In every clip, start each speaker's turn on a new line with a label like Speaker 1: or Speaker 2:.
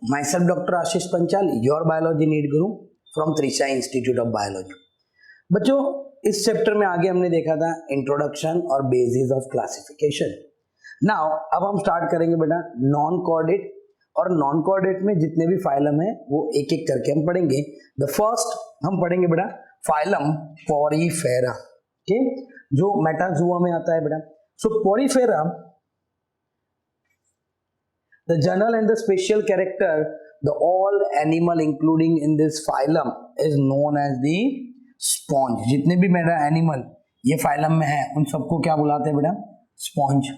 Speaker 1: myself Dr. Ashish Panchal, your biology need guru from Trisha Institute of Biology। बच्चों इस chapter में आगे हमने देखा था इंट्रोडक्शन और बेसिस ऑफ क्लासिफिकेशन। नाउ अब हम स्टार्ट करेंगे बेटा नॉन कॉर्डेट, और नॉन कॉर्डेट में जितने भी फाइलम है वो एक एक करके हम पढ़ेंगे। द फर्स्ट हम पढ़ेंगे बेटा फाइलम पोरीफेरा, ठीक, जो मेटाजोआ में आता है बेटा। सो Porifera, the general and the special character, the all animal including in this phylum is known as the sponge। जितने भी मेरा एनिमल ये फाइलम में है उन सबको क्या बुलाते हैं बेटा? Sponge.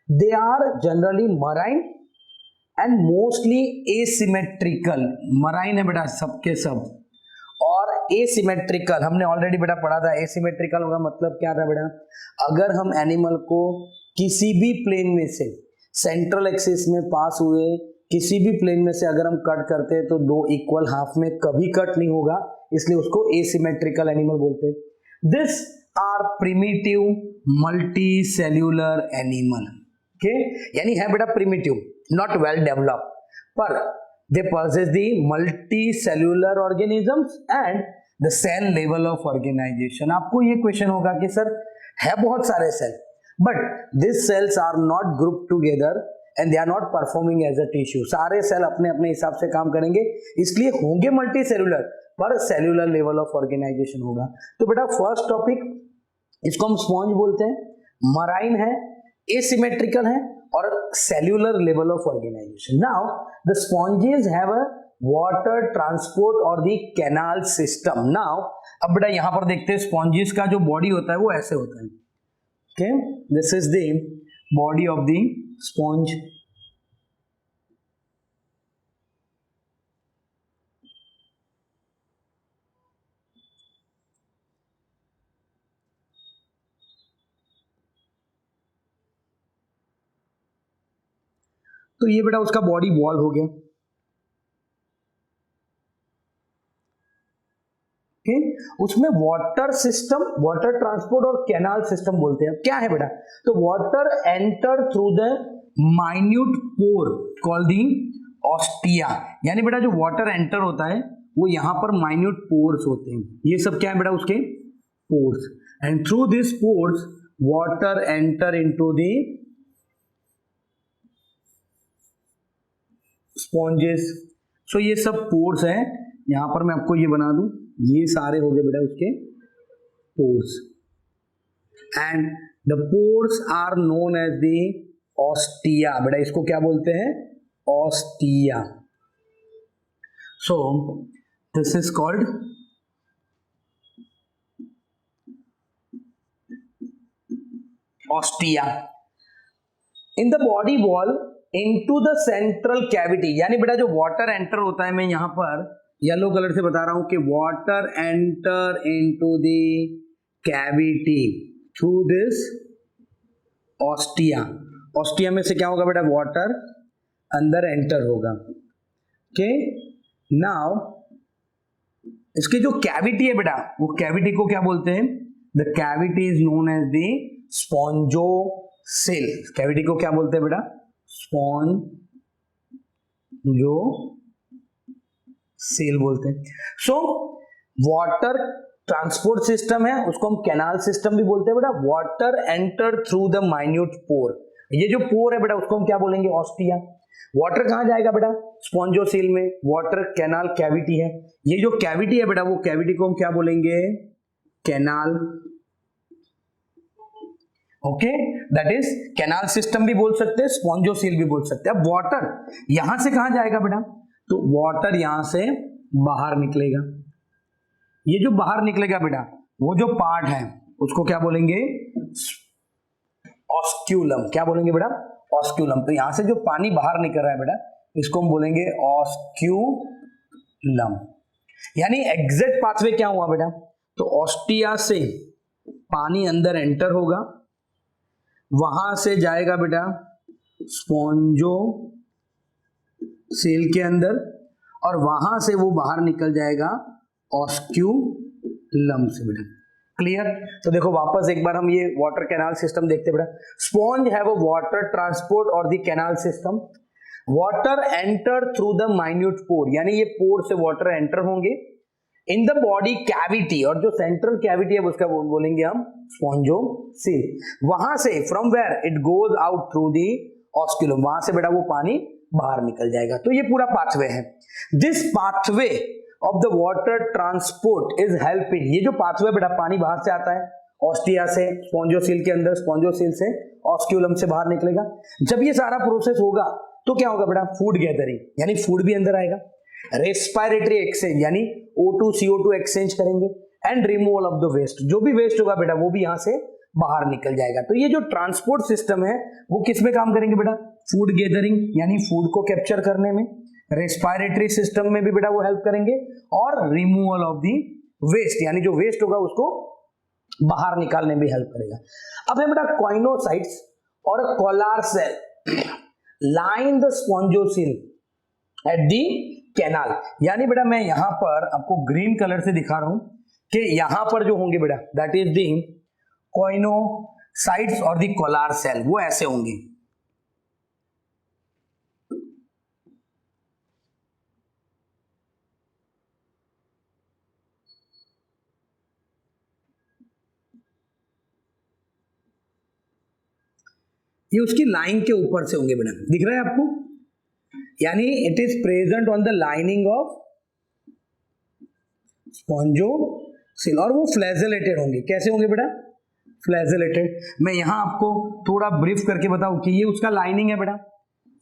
Speaker 1: They are generally marine and mostly asymmetrical. Marine है बेटा सबके सब, और एसिमेट्रिकल हमने ऑलरेडी बेटा पढ़ा था। एसिमेट्रिकल होगा मतलब क्या था बेटा? अगर हम एनिमल को किसी भी प्लेन में से सेंट्रल एक्सिस में पास हुए किसी भी प्लेन में से अगर हम कट करते हैं तो दो इक्वल हाफ में कभी कट नहीं होगा, इसलिए उसको एसिमेट्रिकल एनिमल बोलते हैं। This are primitive multi cellular animal, okay, यानी है बेटा प्रिमिटिव, नॉट वेल डेवलप, पर they possess the multi cellular organisms and the cell level of organisation. आपको ये क्वेश्चन होगा कि सर है बहुत सारे cell, but these cells are not grouped together and they are not performing as a tissue। सारे cell अपने अपने हिसाब से काम करेंगे, इसलिए होंगे मल्टी सेल्यूलर, पर सेल्यूलर लेवल ऑफ ऑर्गेनाइजेशन होगा। तो बेटा फर्स्ट टॉपिक, इसको हम स्पॉन्ज बोलते हैं, मराइन है, एसिमेट्रिकल है और cellular level of organisation. Now the sponges have a water transport और द कैनाल सिस्टम। नाउ अब बेटा यहां पर देखते हैं स्पॉन्जेस का जो बॉडी होता है वो ऐसे होता है। Okay, this is the body of the sponge। तो ये बेटा उसका बॉडी वॉल हो गया। उसमें वाटर सिस्टम, वाटर ट्रांसपोर्ट और कैनाल सिस्टम बोलते हैं। क्या है बेटा? तो water enter through the minute pore called the ostia, यानी बेटा जो वाटर एंटर होता है वो यहां पर माइन्यूट पोर्स होते हैं। ये सब क्या है बेटा? उसके pores, and through this pores water enter into the sponges. So ये सब पोर्स है, यहां पर मैं आपको ये बना दूं, ये सारे हो गए बेटा उसके pores, and the pores are known as the ostia. बेटा इसको क्या बोलते हैं? Ostia. So this is called ostia. In the body wall into the central cavity, यानी बेटा जो वाटर एंटर होता है, मैं यहां पर येलो कलर से बता रहा हूं कि water enter into the cavity through this ostia. Ostia में से क्या होगा बेटा? वाटर अंदर एंटर होगा। ओके, नाउ इसकी जो कैविटी है बेटा, वो कैविटी को क्या बोलते हैं? The cavity is known as the spongocoel. Cavity को क्या बोलते हैं बेटा? स्पॉन्जोसेल बोलते हैं। सो वाटर ट्रांसपोर्ट सिस्टम है, उसको हम कैनाल सिस्टम भी बोलते हैं बेटा। Water enter through the minute pore, ये जो पोर है बेटा उसको हम क्या बोलेंगे? ऑस्टिया। वाटर कहां जाएगा बेटा? स्पॉन्जोसेल में। वाटर कैनाल कैविटी है, ये जो कैविटी है बेटा वो कैविटी को हम क्या बोलेंगे? Canal. Okay, that is canal system भी बोल सकते हैं, स्पॉन्जोसेल भी बोल सकते हैं। अब वाटर यहां से कहां जाएगा बेटा? तो वाटर यहां से बाहर निकलेगा। ये जो बाहर निकलेगा बेटा, वो जो पार्ट है उसको क्या बोलेंगे? ऑस्क्यूलम। क्या बोलेंगे बेटा? ऑस्क्यूलम। तो यहां से जो पानी बाहर निकल रहा है बेटा, इसको हम बोलेंगे ऑस्क्यूलम। यानी एग्जैक्ट पाथवे क्या हुआ बेटा? तो ऑस्टिया से पानी अंदर एंटर होगा, वहां से जाएगा बेटा स्पॉन्जोसेल के अंदर, और वहां से वो बाहर निकल जाएगा ऑस्क्यूलम से बेटा। क्लियर? तो देखो वापस एक बार हम ये वाटर कैनाल सिस्टम देखते बेटा। Sponge have a water transport और the canal system. Water enter through the minute pore, यानी ये पोर से वाटर एंटर होंगे इन द बॉडी कैविटी, और जो सेंट्रल कैविटी है उसका बोलेंगे हम स्पॉन्जोसील। वहां से from where it goes out through the osculum, वहां से बेटा वो पानी बाहर निकल जाएगा। तो ये पूरा पाथवे है। This pathway of the water transport is helping, ये जो पाथवे बेटा पानी बाहर से आता है ऑस्टिया से स्पॉन्जोसील के अंदर, स्पॉन्जोसील से ऑस्क्यूलम से बाहर निकलेगा। जब ये सारा प्रोसेस होगा तो क्या होगा बेटा, फूड गैदरिंग, यानी फूड भी अंदर आएगा, रेस्पिरेटरी एक्सचेंज यानी O2 CO2 एक्सचेंज करेंगे, and removal of the waste, जो भी वेस्ट होगा बेटा वो भी यहां से बाहर निकल जाएगा। तो ये जो ट्रांसपोर्ट सिस्टम है वो किस में काम करेंगे बेटा, फूड गैदरिंग यानी फूड को कैप्चर करने में, रेस्पिरेटरी सिस्टम में भी बेटा वो हेल्प करेंगे, और रिमूवल ऑफ द वेस्ट यानी जो वेस्ट होगा उसको बाहर निकालने में हेल्प करेगा। अब है बेटा कॉइनोसाइट्स और collar cell line the spongocoel at the canal, यानी बेटा मैं यहां पर आपको ग्रीन कलर से दिखा रहा हूं कि यहां पर जो होंगे बेटा दैट इज दी कॉइनोसाइट्स और दी कॉलार सेल, वो ऐसे होंगे। ये उसकी लाइन के ऊपर से होंगे बेटा, दिख रहा है आपको, यानी it is present on the lining of spongocoel, और वो फ्लैजेलेटेड होंगे। कैसे होंगे बेटा, फ्लैजेलेटेड। मैं यहां आपको थोड़ा ब्रीफ करके बताऊं कि ये उसका लाइनिंग है बेटा,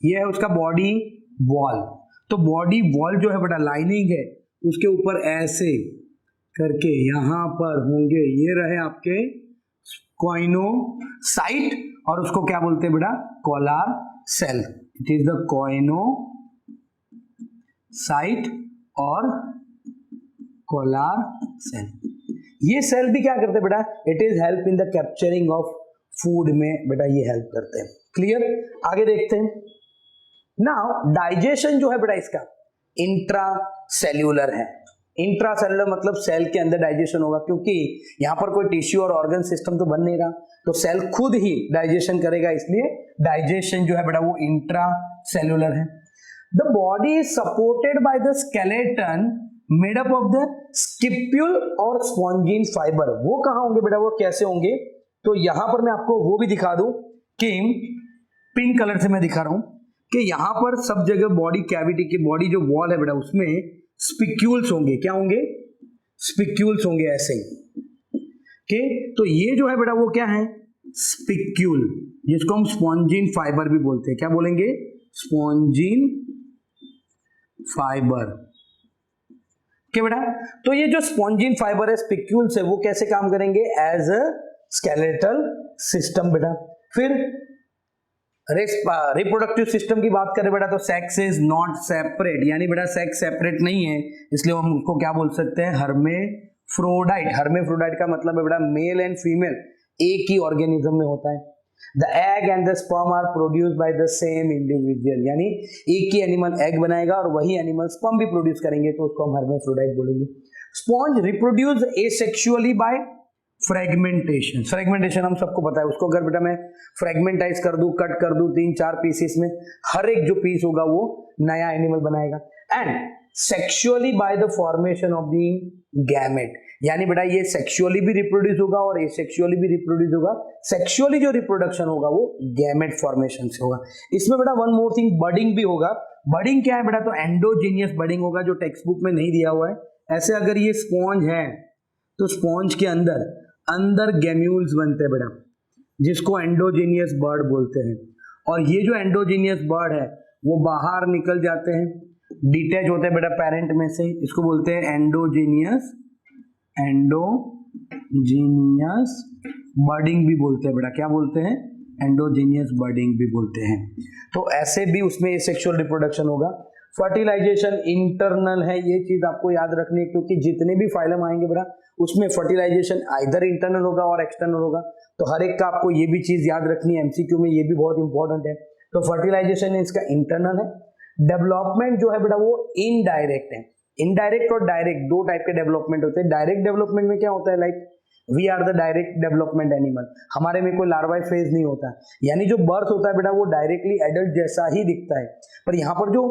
Speaker 1: ये है उसका बॉडी वॉल। तो बॉडी वॉल जो है बेटा लाइनिंग है, उसके ऊपर ऐसे करके यहां पर होंगे, ये रहे आपके कॉइनोसाइट, और उसको क्या बोलते हैं बेटा, collar cell. It is the choanocyte और कॉलार सेल। ये सेल भी क्या करते हैं बेटा, it is help in the capturing of food में बेटा ये हेल्प करते हैं। क्लियर, आगे देखते हैं। नाउ डाइजेशन जो है बेटा इसका इंट्रा सेल्यूलर है। इंट्रा सेल्यूलर मतलब सेल के अंदर डाइजेशन होगा, क्योंकि यहां पर कोई टिश्यू और ऑर्गन सिस्टम तो बन नहीं रहा, तो सेल खुद ही डाइजेशन करेगा, इसलिए डाइजेशन जो है बेटा वो इंट्रा सेल्यूलर है। The body is supported by the skeleton made up of the spicule और स्पॉन्जिन फाइबर। वो कहां होंगे बेटा, वो कैसे होंगे, तो यहां पर मैं आपको वो भी दिखा दूं कि पिंक कलर से मैं दिखा रहा हूं कि यहां पर सब जगह बॉडी कैविटी की बॉडी जो वॉल है बेटा उसमें स्पिक्यूल्स होंगे। क्या होंगे, स्पिक्यूल्स होंगे ऐसे के। तो ये जो है बेटा वो क्या है, स्पिक्यूल, जिसको हम स्पॉन्जिन फाइबर भी बोलते हैं। क्या बोलेंगे, स्पॉन्जिन फाइबर के बेटा। तो ये जो स्पॉन्जिन फाइबर है, स्पिक्यूल्स है, वो कैसे काम करेंगे, एज अ स्केलेटल सिस्टम बेटा। फिर रिप्रोडक्टिव सिस्टम की बात करें बेटा, तो सेक्स इज नॉट सेपरेट, यानी बेटा सेक्स सेपरेट नहीं है, इसलिए हम उसको क्या बोल सकते हैं, हर्मेफ्रोडाइट। हर्मेफ्रोडाइट का मतलब है बेटा मेल एंड फीमेल एक ही ऑर्गेनिज्म में होता है। The egg and the sperm are produced by the same individual, यानी एक ही एनिमल एग बनाएगा और वही एनिमल स्पर्म भी प्रोड्यूस करेंगे, तो उसको हम हर्मेफ्रोडाइट बोलेंगे। Sponge reproduce asexually by fragmentation. Fragmentation हम सबको पता है, उसको अगर बेटा मैं फ्रेगमेंटाइज कर दूं, कट कर दूं 3-4 पीसेस में, हर एक जो पीस होगा वो नया एनिमल बनाएगा। And sexually by the formation of the gamete, यानी बेटा ये सेक्सुअली भी रिप्रोड्यूस होगा और एसेक्सुअली भी रिप्रोड्यूस होगा। सेक्सुअली जो रिप्रोडक्शन होगा वो गैमेट फॉर्मेशन से होगा। इसमें बेटा वन मोर थिंग, बडिंग भी होगा। बडिंग क्या है बेटा, तो एंडोजीनियस बडिंग होगा, जो टेक्स्ट बुक में नहीं दिया हुआ है। ऐसे अगर ये स्पॉन्ज है तो स्पॉन्ज के अंदर गैम्यूल्स बनते हैं बेटा, जिसको एंडोजीनियस बर्ड बोलते हैं, और ये जो एंडोजीनियस बर्ड है वो बाहर निकल जाते हैं, डिटैच होते हैं बेटा पेरेंट में से, इसको बोलते हैं एंडोजीनियस बर्डिंग भी बोलते हैं बेटा। क्या बोलते हैं, एंडोजीनियस बर्डिंग भी बोलते हैं। तो ऐसे भी उसमें सेक्सुअल रिप्रोडक्शन होगा। फर्टिलाइजेशन इंटरनल है, ये चीज आपको याद रखनी है, क्योंकि जितने भी फाइलम आएंगे बेटा उसमें फर्टिलाइजेशन आइदर इंटरनल होगा और एक्सटर्नल होगा। तो हर एक का आपको ये भी चीज याद रखनी है, एमसीक्यू में ये भी बहुत इंपॉर्टेंट है। तो फर्टिलाइजेशन इसका इंटरनल है। डेवलपमेंट जो है बेटा वो इनडायरेक्ट है। इनडायरेक्ट और डायरेक्ट दो टाइप के डेवलपमेंट होते हैं। डायरेक्ट डेवलपमेंट में क्या होता है, like we are the direct development animal, हमारे में कोई लार्वाई फेज नहीं होता, यानी जो बर्थ होता है बेटा वो डायरेक्टली एडल्ट जैसा ही दिखता है, पर यहाँ पर जो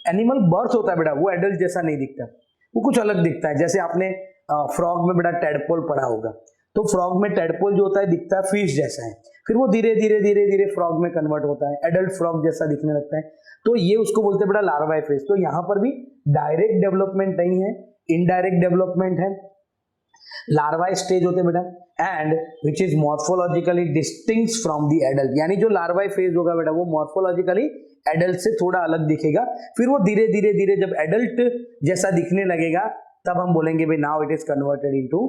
Speaker 1: एनिमल बर्थ होता है बेटा वो एडल्ट जैसा नहीं दिखता, वो कुछ अलग दिखता है। जैसे आपने फ्रॉग में बेटा टेडपोल पढ़ा होगा, तो फ्रॉग में टेडपोल जो होता है दिखता है फिश जैसा है, फिर वो धीरे धीरे धीरे धीरे फ्रॉग में कन्वर्ट होता है, एडल्ट फ्रॉग जैसा दिखने लगता है, तो ये उसको बोलते हैं बेटा लार्वाई फेज। तो यहाँ पर भी डायरेक्ट डेवलपमेंट नहीं है, इनडायरेक्ट डेवलपमेंट है। लार्वाई स्टेज होते बेटा and which is morphologically distinct from the adult, यानी जो लार्वाई फेज होगा बेटा वो मॉर्फोलॉजिकली एडल्ट से थोड़ा अलग दिखेगा, फिर वो धीरे धीरे धीरे जब एडल्ट जैसा दिखने लगेगा तब हम बोलेंगे भाई now it is converted into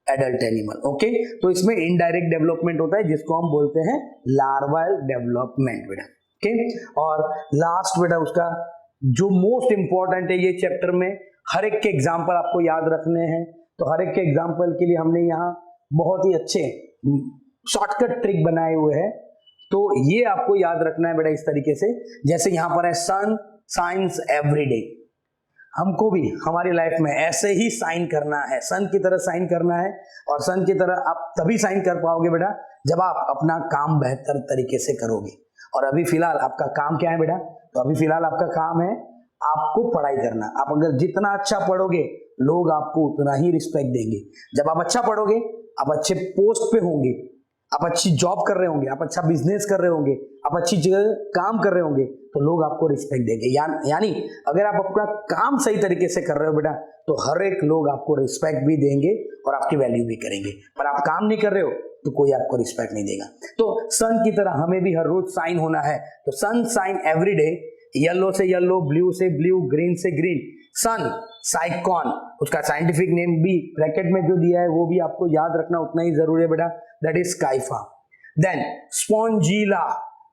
Speaker 1: adult animal. Okay, तो इसमें इनडायरेक्ट डेवलपमेंट होता है जिसको हम बोलते हैं लार्वाल डेवलपमेंट बेटा। ओके, और लास्ट बेटा उसका जो मोस्ट इंपॉर्टेंट है ये चैप्टर में, हर एक के एग्जाम्पल आपको याद रखने हैं, तो हर एक के एग्जाम्पल के लिए हमने यहाँ बहुत ही अच्छे शॉर्टकट ट्रिक बनाए हुए हैं, तो ये आपको याद रखना है बेटा इस तरीके से। जैसे यहाँ पर है सन साइंस एवरीडे, हमको भी हमारी लाइफ में ऐसे ही साइन करना है, सन की तरह साइन करना है, और सन की तरह आप तभी साइन कर पाओगे बेटा जब आप अपना काम बेहतर तरीके से करोगे। और अभी फिलहाल आपका काम क्या है बेटा, तो अभी फिलहाल आपका काम है आपको पढ़ाई करना। आप अगर जितना अच्छा पढ़ोगे लोग आपको उतना ही रिस्पेक्ट देंगे। जब आप अच्छा पढ़ोगे, आप अच्छे पोस्ट पे होंगे, आप अच्छी जॉब कर रहे होंगे, आप अच्छा बिजनेस कर रहे होंगे, आप अच्छी जगह काम कर रहे होंगे, तो लोग आपको रिस्पेक्ट देंगे। यानी अगर आप अपना काम सही तरीके से कर रहे हो बेटा तो हर एक लोग आपको रिस्पेक्ट भी देंगे और आपकी वैल्यू भी करेंगे, पर आप काम नहीं कर रहे हो तो कोई आपको रिस्पेक्ट नहीं देगा। तो सन की तरह हमें भी हर रोज साइन होना है, तो सन साइन एवरीडे, येलो से येलो, ब्लू से ब्लू, ग्रीन से ग्रीन, सन साइकॉन, उसका साइंटिफिक नेम भी ब्रैकेट में जो दिया है वो भी आपको याद रखना उतना ही जरूरी है बेटा, that is Scypha. Then Spongilla,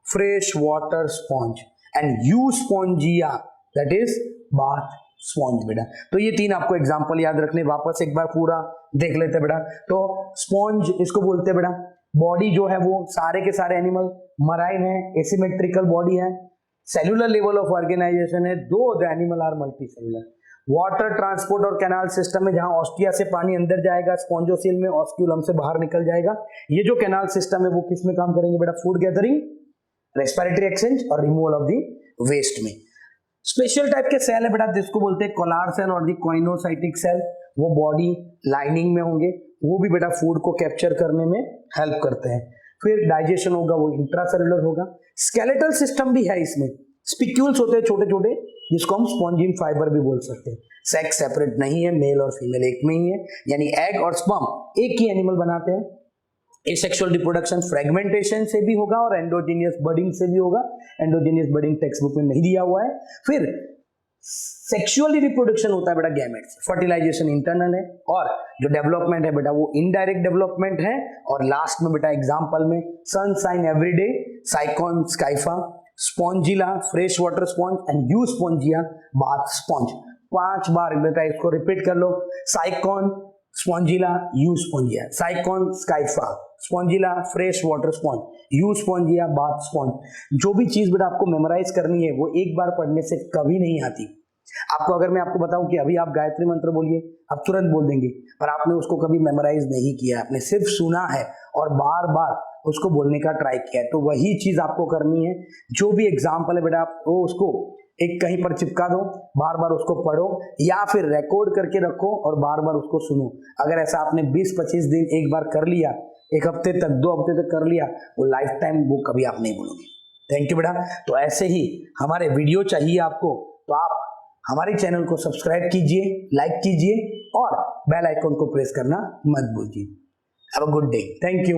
Speaker 1: fresh water sponge, and Euspongia, that is bath sponge बेटा। तो ये तीन आपको एग्जांपल याद रखने, वापस एक बार पूरा देख लेते बेटा। तो स्पॉन्ज इसको बोलते हैं बेटा, बॉडी जो है वो सारे के सारे एनिमल मराइन है, एसिमेट्रिकल बॉडी है, सेलुलर लेवल ऑफ ऑर्गेनाइजेशन है, though the animal are multi cellular. Water transport और कैनाल सिस्टम में जहां ऑस्टिया से पानी अंदर जाएगा, स्पॉन्जोसील में ऑस्क्यूलम से बाहर निकल जाएगा। ये जो कैनाल सिस्टम है वो किस में काम करेंगे बेटा, फूड गैदरिंग, रेस्पिरेटरी एक्सचेंज और रिमूवल ऑफ द वेस्ट में। स्पेशल टाइप के सेल है बेटा जिसको बोलते हैं कोलार सेल और द कोइनोसाइटिक सेल, वो बॉडी लाइनिंग में होंगे, वो भी बेटा फूड को कैप्चर करने में हेल्प करते हैं। फिर डाइजेशन होगा वो इंट्रासेलुलर होगा। स्केलेटल सिस्टम भी है इसमें, स्पिक्यूल्स होते हैं छोटे छोटे जिसको हम स्पॉन्जिन फाइबर भी बोल सकते हैं। सेक्स सेपरेट नहीं है, मेल और फीमेल एक में ही है, यानी एग और स्पर्म एक ही एनिमल बनाते हैं। एसेक्सुअल रिप्रोडक्शन फ्रेगमेंटेशन से भी होगा और एंडोजीनियस बडिंग से भी होगा। एंडोजीनियस बडिंग टेक्स्ट बुक में नहीं दिया हुआ है। फिर सेक्सुअली रिप्रोडक्शन होता है बेटा गैमेट्स, फर्टिलाइजेशन इंटरनल है, और जो डेवलपमेंट है बेटा वो इनडायरेक्ट डेवलपमेंट है। और लास्ट में बेटा एग्जांपल में sun shine everyday, Sycon Scypha, Spongilla fresh water sponge and Euspongia bath sponge. 5 बार बेटा इसको रिपीट कर लो, Sycon Spongilla Euspongia, Sycon Scypha, Spongilla fresh water sponge, Euspongia bath sponge. जो भी चीज बेटा आपको मेमोराइज करनी है वो एक बार पढ़ने से कभी नहीं आती। आपको अगर मैं आपको बताऊं कि अभी आप गायत्री मंत्र बोलिए, आप तुरंत बोल देंगे, पर आपने उसको कभी मेमोराइज नहीं किया, आपने सिर्फ सुना है और बार बार उसको बोलने का ट्राई किया है। तो वही चीज आपको करनी है। जो भी एग्जाम्पल है बेटा आप वो उसको एक कहीं पर चिपका दो, बार बार उसको पढ़ो या फिर रिकॉर्ड करके रखो और बार बार उसको सुनो। अगर ऐसा आपने 20-25 दिन एक बार कर लिया, एक हफ्ते तक 2 हफ्ते तक कर लिया, वो लाइफ टाइम वो कभी आप नहीं भूलोगे। थैंक यू बेटा। तो ऐसे ही हमारे वीडियो चाहिए आपको तो आप हमारे चैनल को सब्सक्राइब कीजिए, लाइक कीजिए और बेल आइकन को प्रेस करना मत भूलिए। Have a good day. Thank you.